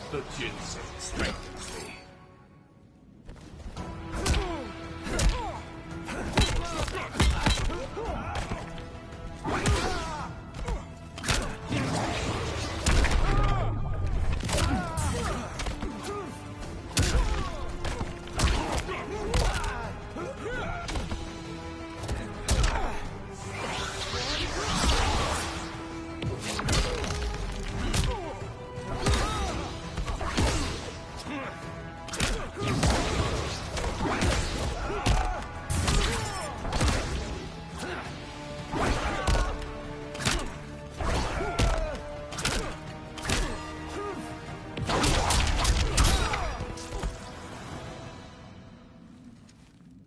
N: The ginseng strengthens me.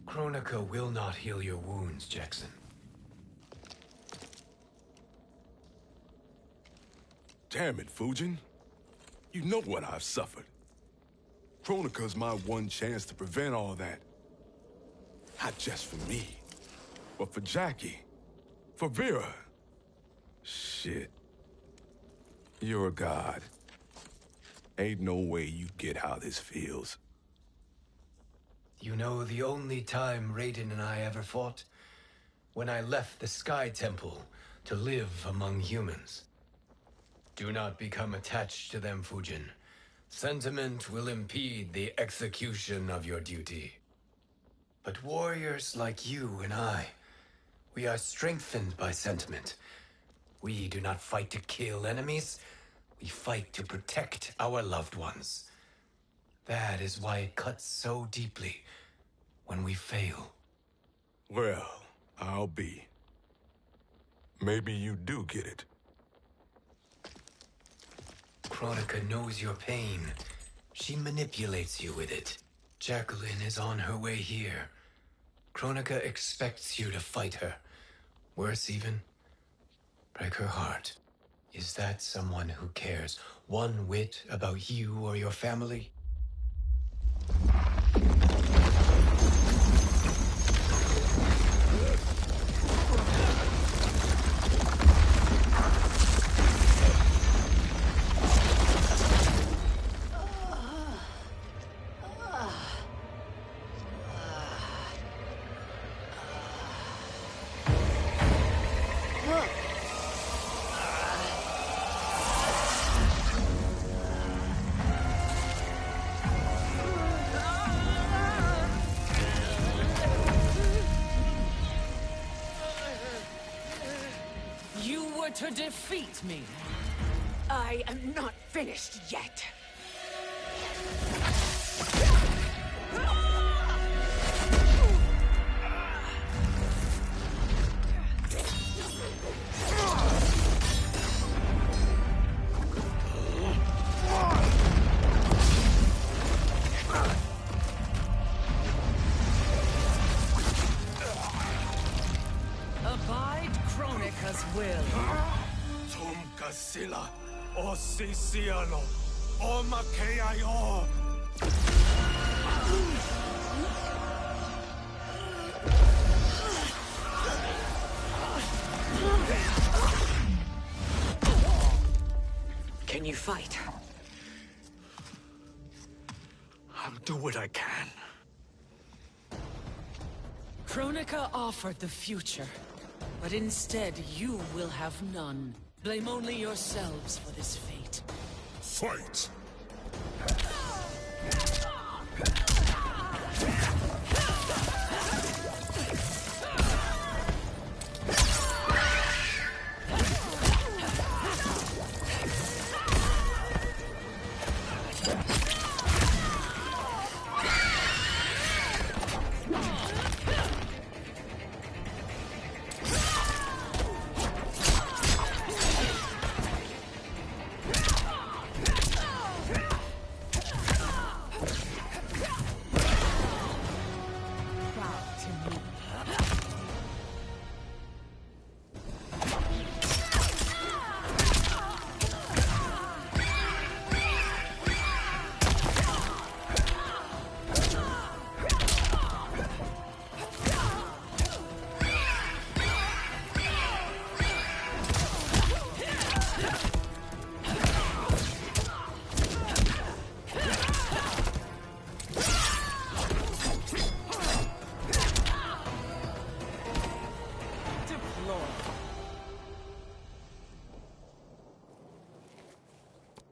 N: Kronika will not heal your wounds, Jackson.
D: Damn it, Fujin. You know what I've suffered. Kronika's my one chance to prevent all that. Not just for me, but for Jackie, for Vera. Shit. You're a god. Ain't no way you get how this feels.
N: You know the only time Raiden and I ever fought? When I left the Sky Temple to live among humans. Do not become attached to them, Fujin. Sentiment will impede the execution of your duty. But warriors like you and I, we are strengthened by sentiment. We do not fight to kill enemies. We fight to protect our loved ones. That is why it cuts so deeply when we fail.
D: Well, I'll be. Maybe you do get it.
N: Kronika knows your pain. She manipulates you with it. Jacqueline is on her way here. Kronika expects you to fight her. Worse even, break her heart. Is that someone who cares one whit about you or your family?
I: To defeat me. I am not finished yet. Abide Kronika's will.
E: Sila, o Siciano, o Makeayo.
I: Can you fight?
E: I'll do what I can.
I: Kronika offered the future, but instead you will have none. Blame only yourselves for this fate.
F: Fight!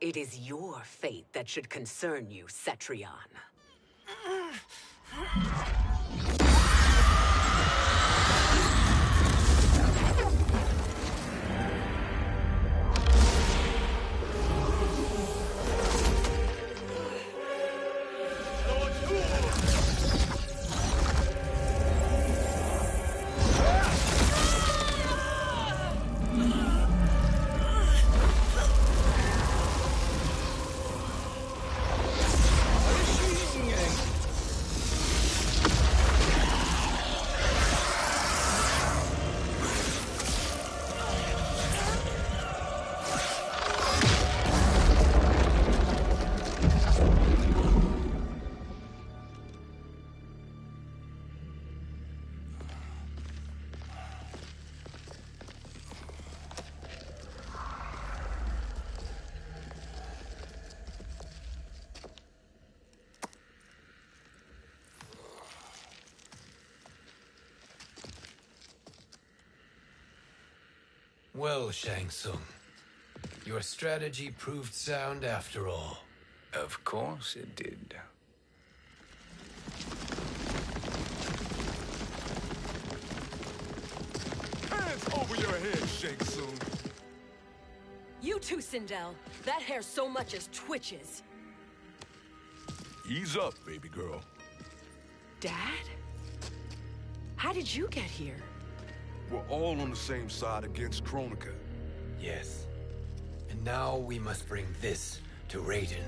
J: It is your fate that should concern you, Cetrion.
N: Well, Shang Tsung, your strategy proved sound after all.
C: Of course it did.
D: Hands over your head, Shang Tsung.
P: You too, Sindel. That hair so much as twitches.
D: Ease up, baby girl.
P: Dad? How did you get here?
D: We're all on the same side against Kronika.
N: Yes. And now we must bring this to Raiden.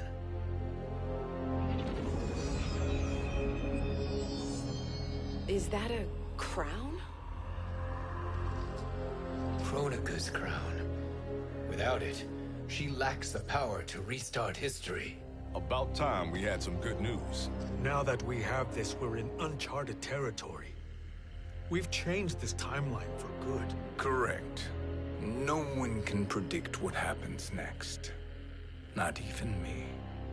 P: Is that a crown?
N: Kronika's crown. Without it, she lacks the power to restart history.
D: About time we had some good news.
E: Now that we have this, we're in uncharted territory. We've changed this timeline for good.
C: Correct. No one can predict what happens next. Not even me.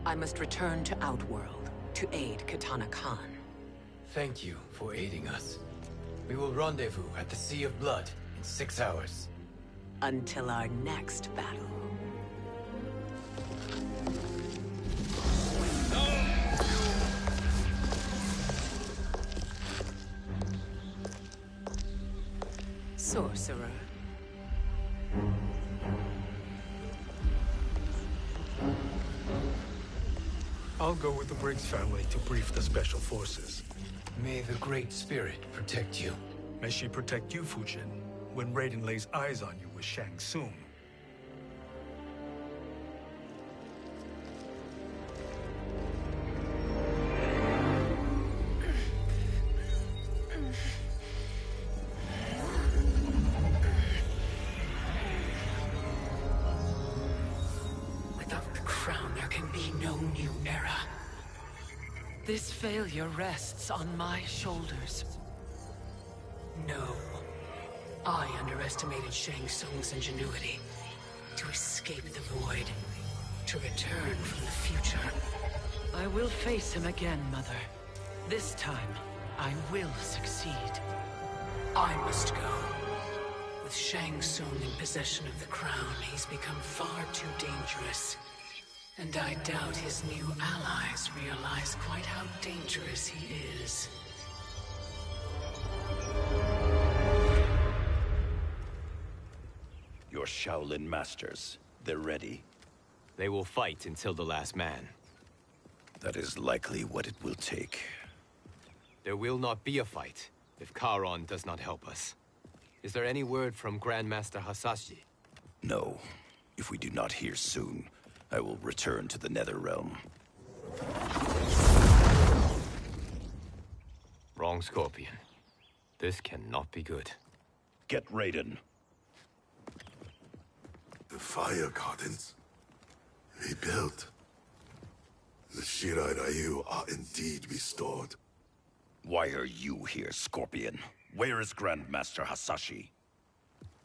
J: I must return to Outworld to aid Katana Khan.
N: Thank you for aiding us. We will rendezvous at the Sea of Blood in 6 hours.
J: Until our next battle. Sorcerer.
E: I'll go with the Briggs family to brief the Special Forces.
N: May the Great Spirit protect you.
E: May she protect you, Fujin, when Raiden lays eyes on you with Shang Tsung.
I: Without the crown, there can be no new era. This failure rests on my shoulders. No. I underestimated Shang Tsung's ingenuity to escape the void. to return from the future. I will face him again, Mother. This time, I will succeed. I must go. With Shang Tsung in possession of the crown, he's become far too dangerous. And I doubt his new allies realize quite how dangerous he is.
Q: Your Shaolin masters, they're ready.
B: They will fight until the last man.
Q: That is likely what it will take.
B: There will not be a fight if Charon does not help us. Is there any word from Grandmaster Hasashi?
Q: No. If we do not hear soon, I will return to the Netherrealm.
B: Wrong, Scorpion. This cannot be good.
Q: Get Raiden.
F: The Fire Gardens. Rebuilt. The Shirai Ryu are indeed restored.
Q: Why are you here, Scorpion? Where is Grandmaster Hasashi?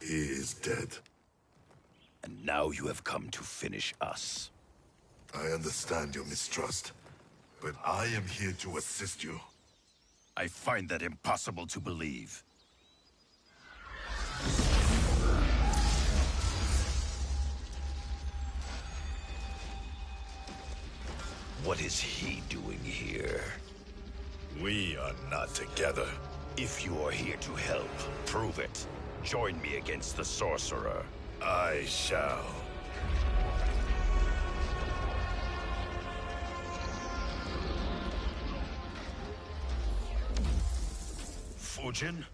F: He is dead.
Q: And now you have come to finish us.
F: I understand your mistrust, but I am here to assist you.
Q: I find that impossible to believe. What is he doing here?
F: We are not together.
Q: If you are here to help, prove it. Join me against the sorcerer.
F: I shall.
Q: Fujin?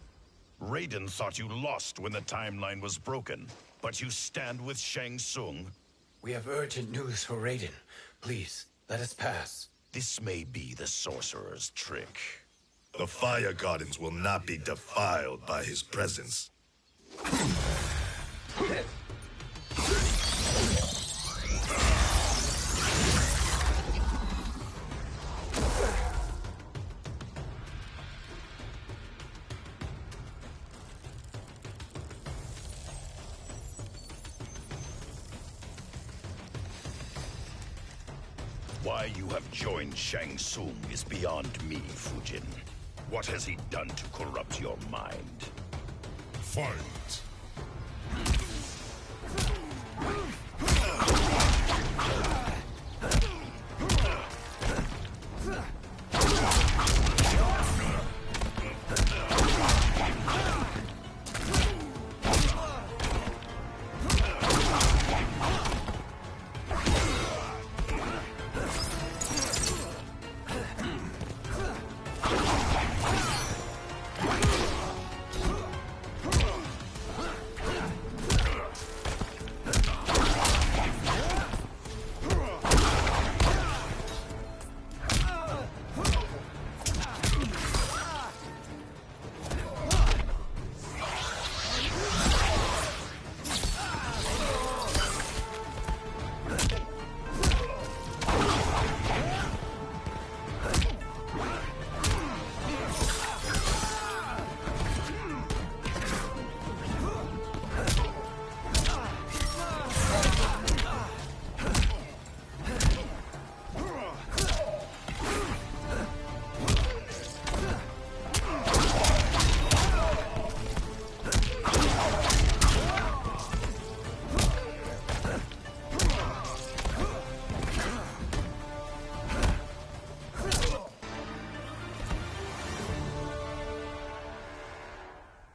Q: Raiden thought you lost when the timeline was broken, but you stand with Shang Tsung?
N: We have urgent news for Raiden. Please, let us pass.
Q: This may be the sorcerer's trick.
F: The Fire Gardens will not be defiled by his presence.
Q: Why you have joined Shang Tsung is beyond me, Fujin. What has he done to corrupt your mind?
F: Fight!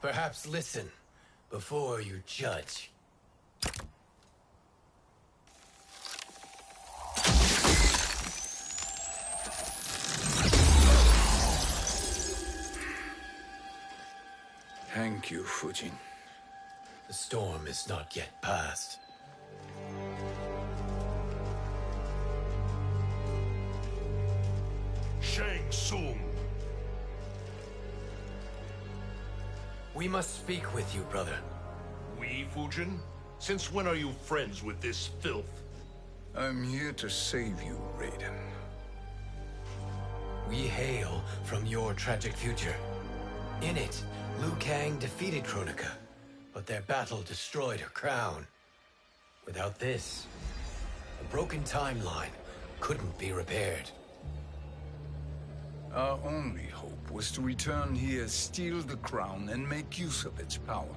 N: Perhaps listen before you judge.
C: Thank you, Fujin.
N: The storm is not yet past.
F: Shang Tsung!
N: We must speak with you, brother.
A: We, Fujin? Since when are you friends with this filth?
C: I'm here to save you, Raiden.
N: We hail from your tragic future. In it, Liu Kang defeated Kronika, but their battle destroyed her crown. Without this, The broken timeline couldn't be repaired.
C: Our only hope was to return here, steal the crown, and make use of its power.